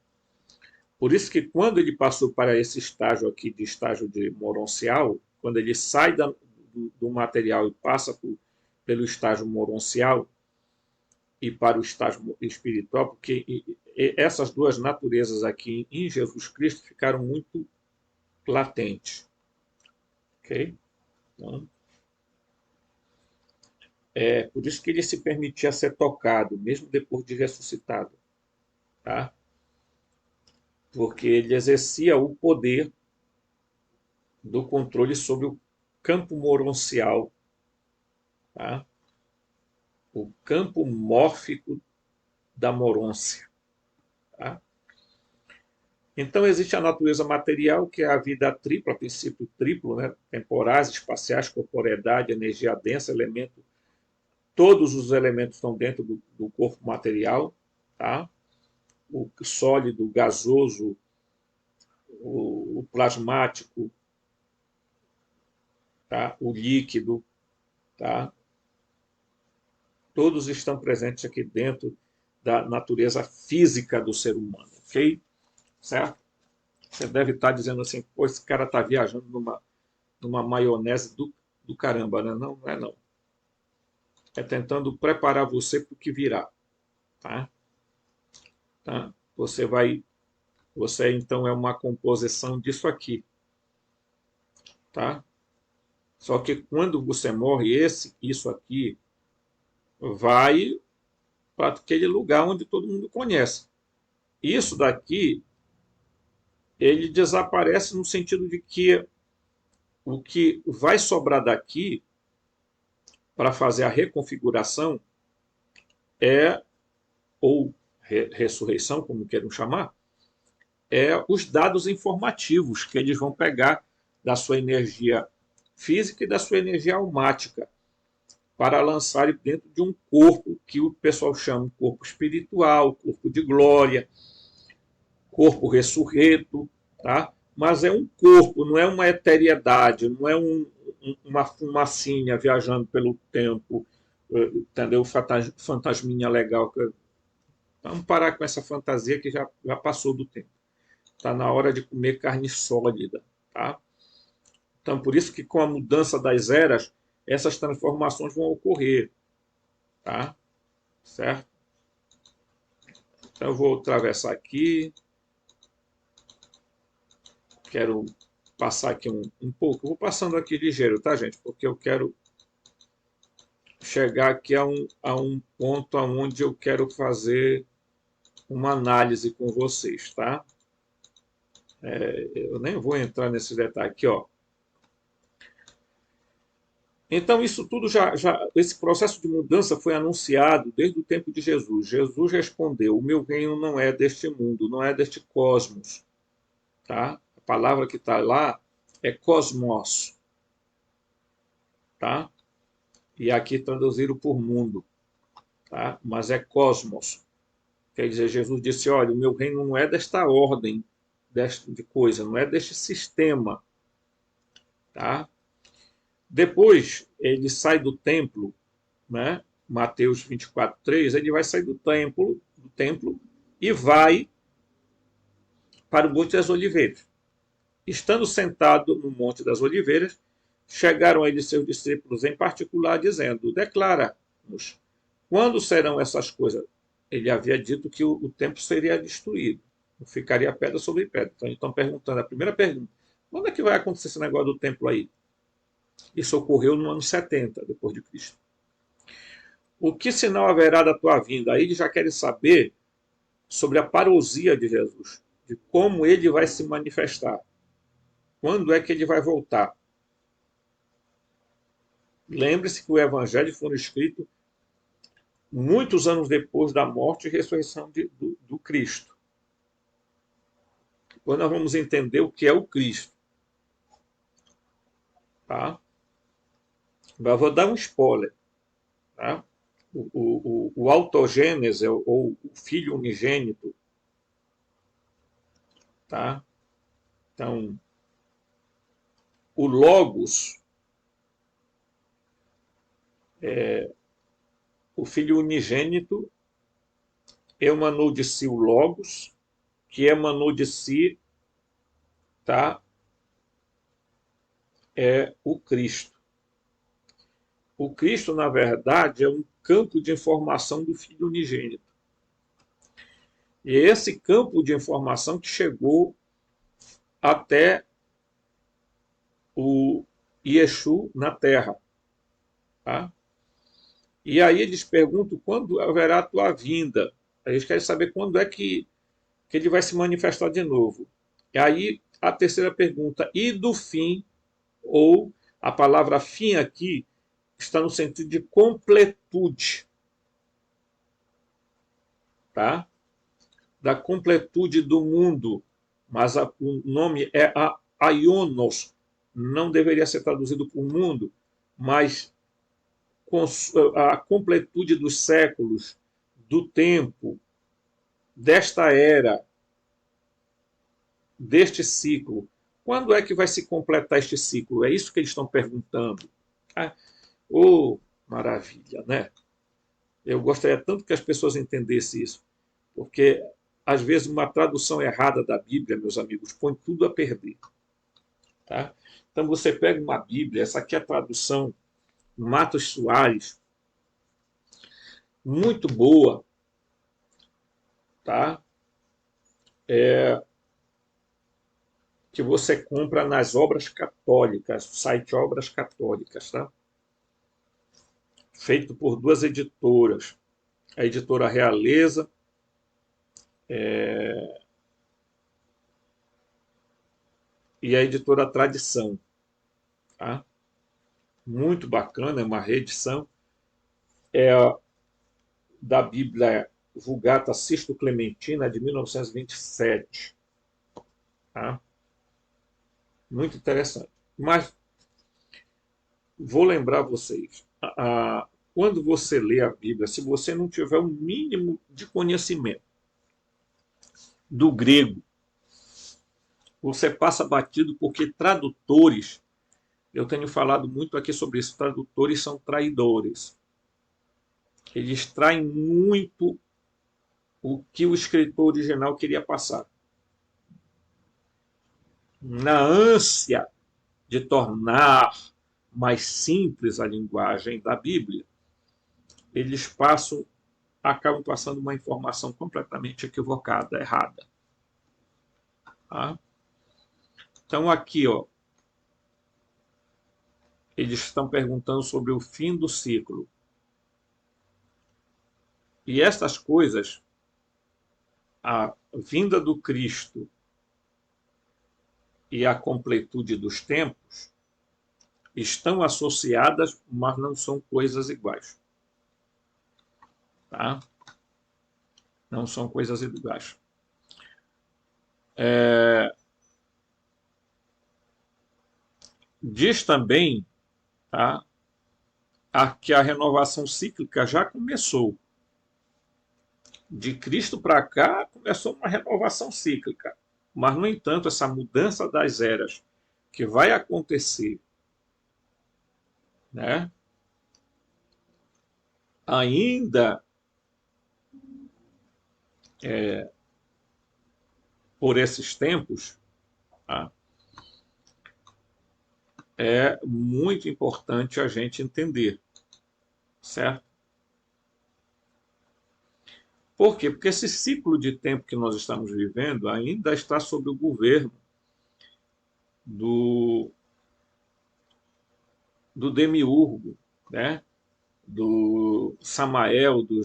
Por isso que quando ele passou para esse estágio aqui, de estágio de moroncial, quando ele sai do material e passa pelo estágio moroncial e para o estágio espiritual, porque essas duas naturezas aqui em Jesus Cristo ficaram muito latentes. Ok? Então, é por isso que ele se permitia ser tocado, mesmo depois de ressuscitado. Tá? Porque ele exercia o poder do controle sobre o campo moroncial, tá? O campo mórfico da morôncia. Tá? Então, existe a natureza material, que é a vida tripla, a princípio triplo, né? Temporais, espaciais, corporeidade, energia densa, elemento. Todos os elementos estão dentro do corpo material. Tá? O sólido, o gasoso, o plasmático, tá? O líquido. Tá? Todos estão presentes aqui dentro da natureza física do ser humano. Ok? Certo? Você deve estar dizendo assim, pô, esse cara está viajando numa maionese do caramba, né? Não, não é não. É tentando preparar você para o que virá. Tá? Tá? Você então é uma composição disso aqui. Tá? Só que quando você morre, isso aqui vai para aquele lugar onde todo mundo conhece. Isso daqui, ele desaparece no sentido de que o que vai sobrar daqui para fazer a reconfiguração é, ou ressurreição, como queiram chamar, é os dados informativos que eles vão pegar da sua energia física e da sua energia almática para lançar dentro de um corpo que o pessoal chama de corpo espiritual, corpo de glória, corpo ressurreto, tá? Mas é um corpo, não é uma eteriedade, não é uma fumacinha viajando pelo tempo, entendeu? Fantasminha legal. Vamos parar com essa fantasia que já passou do tempo. Está na hora de comer carne sólida. Tá? Então, por isso que com a mudança das eras, essas transformações vão ocorrer. Tá? Certo? Então, eu vou atravessar aqui. Quero passar aqui um pouco. Eu vou passando aqui ligeiro, tá, gente? Porque eu quero chegar aqui a um ponto onde eu quero fazer uma análise com vocês, tá? Eu nem vou entrar nesse detalhe aqui, ó. Então, isso tudo esse processo de mudança foi anunciado desde o tempo de Jesus. Jesus respondeu: o meu reino não é deste mundo, não é deste cosmos. Tá? A palavra que está lá é cosmos. Tá? E aqui traduziram por mundo. Tá? Mas é cosmos. Quer dizer, Jesus disse: olha, o meu reino não é desta ordem de coisa, não é deste sistema. Tá? Depois, ele sai do templo, né? Mateus 24:3, ele vai sair do templo e vai para o Monte das Oliveiras. Estando sentado no Monte das Oliveiras, chegaram a ele seus discípulos em particular, dizendo: declara-nos, quando serão essas coisas? Ele havia dito que o templo seria destruído, não ficaria pedra sobre pedra. Então, eles estão perguntando, a primeira pergunta: quando é que vai acontecer esse negócio do templo aí? Isso ocorreu no ano 70 depois de Cristo. O que sinal haverá da tua vinda? Aí eles já querem saber sobre a parousia de Jesus, de como ele vai se manifestar. Quando é que ele vai voltar? Lembre-se que o Evangelho foi escrito muitos anos depois da morte e ressurreição do Cristo. Quando nós vamos entender o que é o Cristo. Tá? Mas vou dar um spoiler. Tá? o autogênese, ou o filho unigênito, tá? Então, o Logos, o filho unigênito, emanou de si o Logos, que emanou de si, tá? É o Cristo. O Cristo, na verdade, é um campo de informação do Filho unigênito. E é esse campo de informação que chegou até o Yeshua na Terra. Tá? E aí eles perguntam quando haverá a tua vinda. Eles querem saber quando é que ele vai se manifestar de novo. E aí a terceira pergunta, e do fim, ou a palavra fim aqui está no sentido de completude, tá? Da completude do mundo, mas o nome é Aionos, não deveria ser traduzido por mundo, mas a completude dos séculos, do tempo, desta era, deste ciclo. Quando é que vai se completar este ciclo? É isso que eles estão perguntando. Ah, oh, maravilha, né? Eu gostaria tanto que as pessoas entendessem isso, porque às vezes uma tradução errada da Bíblia, meus amigos, põe tudo a perder. Tá? Então você pega uma Bíblia, essa aqui é a tradução Matos Soares, muito boa, tá? Que você compra nas Obras Católicas, site Obras Católicas, tá? Feito por duas editoras, a editora Realeza e a editora Tradição, tá? Muito bacana, é uma reedição. É da Bíblia Vulgata Sisto Clementina, de 1927. Tá? Muito interessante. Mas vou lembrar vocês, quando você lê a Bíblia, se você não tiver um mínimo de conhecimento do grego, você passa batido, porque tradutores, eu tenho falado muito aqui sobre isso, tradutores são traidores. Eles traem muito o que o escritor original queria passar. Na ânsia de tornar mais simples a linguagem da Bíblia, eles acabam passando uma informação completamente equivocada, errada. Tá? Então aqui, ó, eles estão perguntando sobre o fim do ciclo. E estas coisas, a vinda do Cristo e a completude dos tempos, estão associadas, mas não são coisas iguais. Tá? Não são coisas iguais. Diz também, tá, que a renovação cíclica já começou. De Cristo para cá, começou uma renovação cíclica. Mas, no entanto, essa mudança das eras que vai acontecer, né, ainda por esses tempos, tá, é muito importante a gente entender, certo? Por quê? Porque esse ciclo de tempo que nós estamos vivendo ainda está sob o governo do, do demiurgo, né? Do Samael, do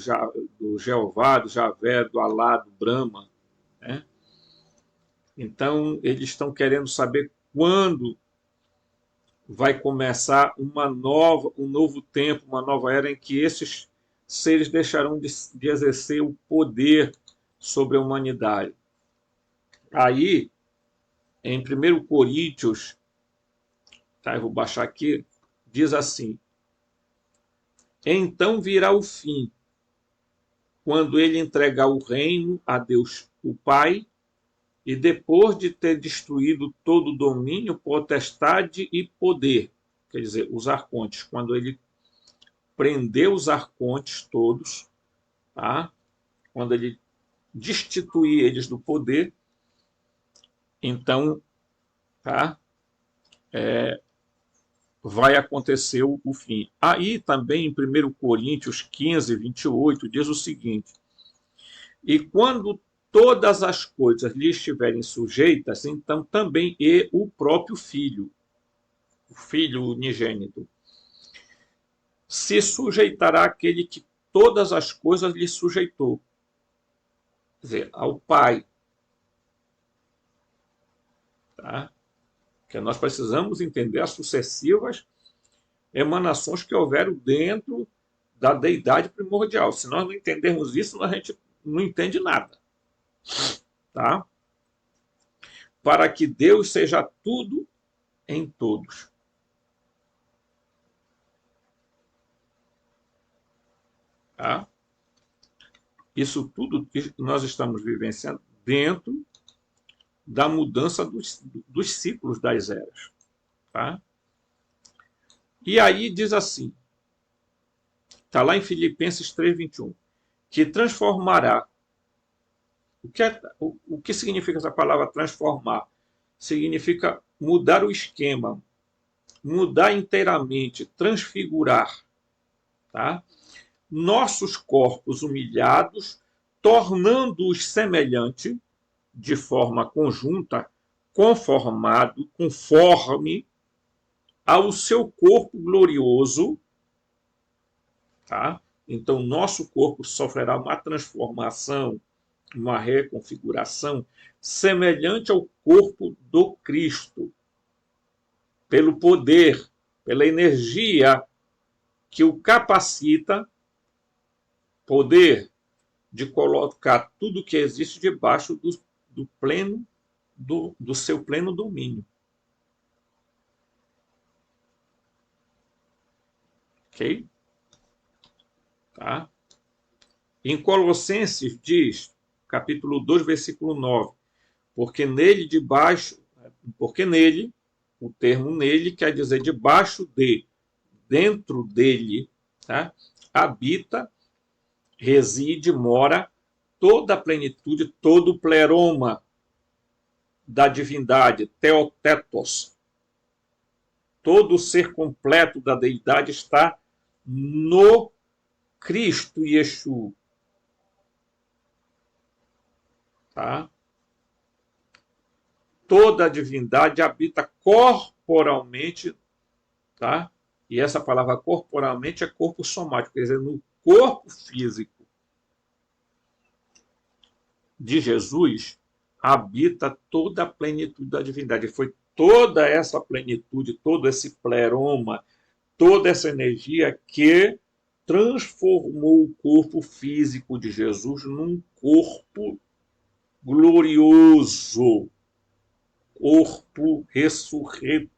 Jeová, do Javé, do Alá, do Brahma. Né? Então, eles estão querendo saber quando vai começar um novo tempo, uma nova era em que esses seres deixarão de exercer o poder sobre a humanidade. Aí, em 1 Coríntios, tá, eu vou baixar aqui, diz assim: Então virá o fim, quando ele entregar o reino a Deus o Pai, e depois de ter destruído todo o domínio, potestade e poder, quer dizer, os arcontes, quando ele prendeu os arcontes todos, tá? Quando ele destituir eles do poder, então, tá? Vai acontecer o fim. Aí também em 1 Coríntios 15, 28, diz o seguinte: e quando todas as coisas lhe estiverem sujeitas, então também o próprio Filho, o Filho unigênito, se sujeitará àquele que todas as coisas lhe sujeitou, quer dizer, ao Pai. Tá? Que nós precisamos entender as sucessivas emanações que houveram dentro da deidade primordial. Se nós não entendermos isso, a gente não entende nada. Tá? Para que Deus seja tudo em todos. Tá? Isso tudo que nós estamos vivenciando dentro da mudança dos ciclos das eras. Tá? E aí diz assim, está lá em Filipenses 3:21, que transformará. O que significa essa palavra transformar? Significa mudar o esquema, mudar inteiramente, transfigurar. Tá? Nossos corpos humilhados, tornando-os semelhante, de forma conjunta, conforme ao seu corpo glorioso. Tá? Então, nosso corpo sofrerá uma transformação, uma reconfiguração semelhante ao corpo do Cristo, pelo poder, pela energia que o capacita, poder de colocar tudo que existe debaixo do seu pleno domínio. Ok? Tá? Em Colossenses diz, capítulo 2, versículo 9, porque nele, o termo nele quer dizer debaixo de, dentro dele, tá? Habita, reside, mora toda a plenitude, todo o pleroma da divindade, Theotetos. Todo o ser completo da deidade está no Cristo Yeshua. Tá? Toda a divindade habita corporalmente, tá? E essa palavra corporalmente é corpo somático, quer dizer, no corpo físico de Jesus habita toda a plenitude da divindade. Foi toda essa plenitude, todo esse pleroma, toda essa energia que transformou o corpo físico de Jesus num corpo glorioso, corpo ressurreto.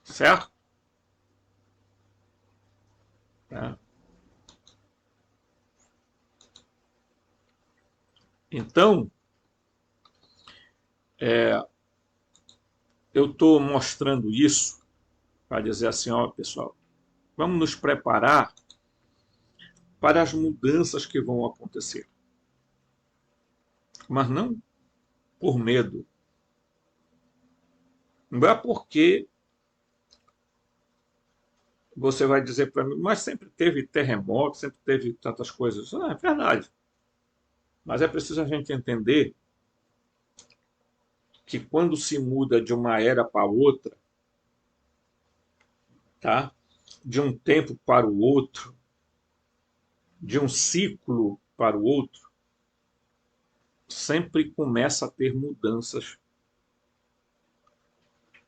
Certo? Tá? Então, eu estou mostrando isso para dizer assim, ó, pessoal, vamos nos preparar para as mudanças que vão acontecer. Mas não por medo. Não é porque você vai dizer para mim, mas sempre teve terremoto, sempre teve tantas coisas. Ah, é verdade. Mas é preciso a gente entender que quando se muda de uma era para outra, tá? De um tempo para o outro, de um ciclo para o outro, sempre começa a ter mudanças,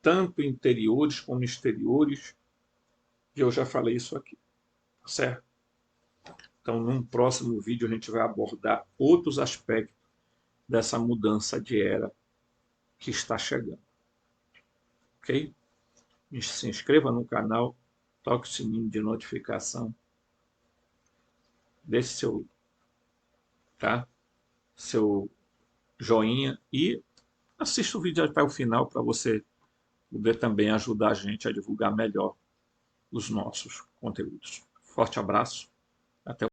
tanto interiores como exteriores, e eu já falei isso aqui, certo? Então, num próximo vídeo, a gente vai abordar outros aspectos dessa mudança de era que está chegando. Ok? Se inscreva no canal, toque o sininho de notificação, deixe seu joinha e assista o vídeo até o final para você poder também ajudar a gente a divulgar melhor os nossos conteúdos. Forte abraço, até